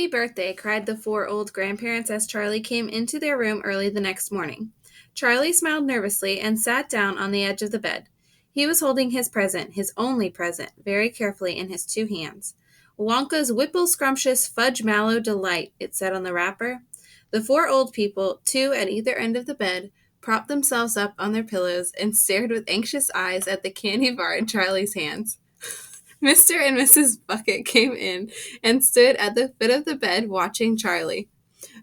Happy birthday, cried the 4 old grandparents as Charlie came into their room early the next morning. Charlie smiled nervously and sat down on the edge of the bed. He was holding his present, his only present, very carefully in his 2 hands. Wonka's Whipple Scrumptious Fudge Mallow Delight, it said on the wrapper. The 4 old people, 2 at either end of the bed, propped themselves up on their pillows and stared with anxious eyes at the candy bar in Charlie's hands. Mr. and Mrs. Bucket came in and stood at the foot of the bed watching Charlie.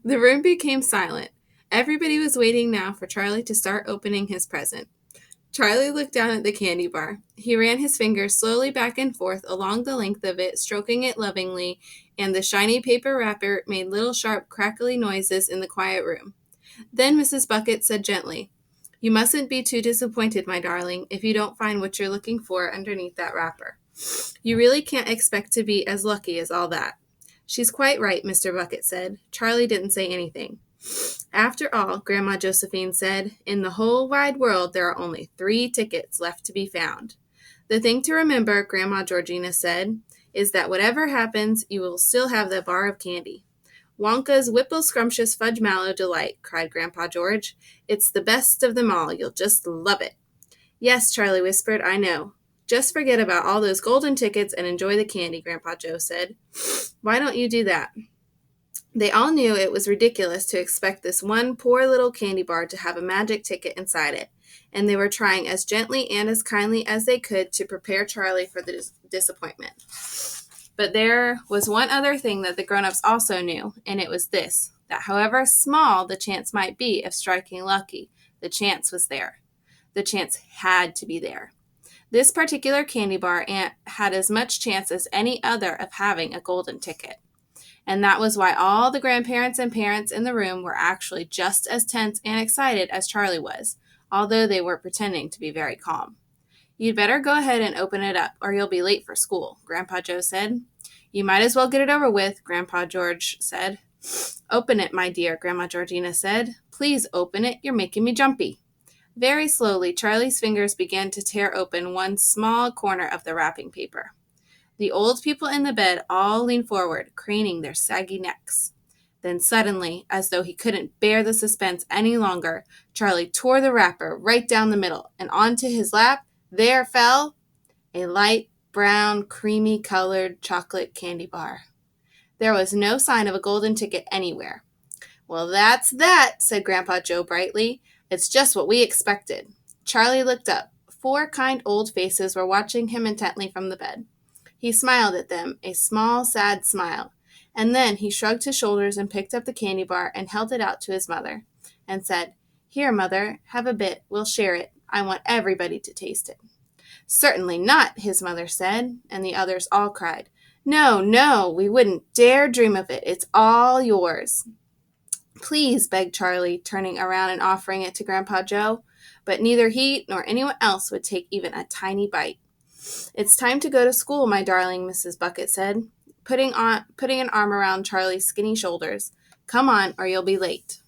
The room became silent. Everybody was waiting now for Charlie to start opening his present. Charlie looked down at the candy bar. He ran his fingers slowly back and forth along the length of it, stroking it lovingly, and the shiny paper wrapper made little sharp, crackly noises in the quiet room. Then Mrs. Bucket said gently, "You mustn't be too disappointed, my darling, if you don't find what you're looking for underneath that wrapper. You really can't expect to be as lucky as all that." "She's quite right," Mr. Bucket said. Charlie didn't say anything. "After all," Grandma Josephine said, "in the whole wide world there are only 3 tickets left to be found." "The thing to remember," Grandma Georgina said, "is that whatever happens, you will still have that bar of candy." "Wonka's Whipple Scrumptious Fudge Mallow Delight," cried Grandpa George. "It's the best of them all. You'll just love it." "Yes," Charlie whispered, "I know. Just forget about all those golden tickets and enjoy the candy," Grandpa Joe said. "Why don't you do that?" They all knew it was ridiculous to expect this one poor little candy bar to have a magic ticket inside it, and they were trying as gently and as kindly as they could to prepare Charlie for the disappointment. But there was one other thing that the grown-ups also knew, and it was this, that however small the chance might be of striking lucky, the chance was there. The chance had to be there. This particular candy bar had as much chance as any other of having a golden ticket. And that was why all the grandparents and parents in the room were actually just as tense and excited as Charlie was, although they were pretending to be very calm. "You'd better go ahead and open it up, or you'll be late for school," Grandpa Joe said. "You might as well get it over with," Grandpa George said. "Open it, my dear," Grandma Georgina said. "Please open it. You're making me jumpy." Very slowly, Charlie's fingers began to tear open one small corner of the wrapping paper. The old people in the bed all leaned forward, craning their saggy necks. Then suddenly, as though he couldn't bear the suspense any longer, Charlie tore the wrapper right down the middle, and onto his lap there fell a light brown, creamy-colored chocolate candy bar. There was no sign of a golden ticket anywhere. "Well, that's that," said Grandpa Joe brightly. "It's just what we expected." Charlie looked up. 4 kind old faces were watching him intently from the bed. He smiled at them, a small, sad smile, and then he shrugged his shoulders and picked up the candy bar and held it out to his mother, and said, "Here, Mother, have a bit. We'll share it. I want everybody to taste it." "Certainly not," his mother said, and the others all cried, "No, no, we wouldn't dare dream of it. It's all yours." "Please," begged Charlie, turning around and offering it to Grandpa Joe, but neither he nor anyone else would take even a tiny bite. "It's time to go to school, my darling," Mrs. Bucket said, putting an arm around Charlie's skinny shoulders. "Come on, or you'll be late."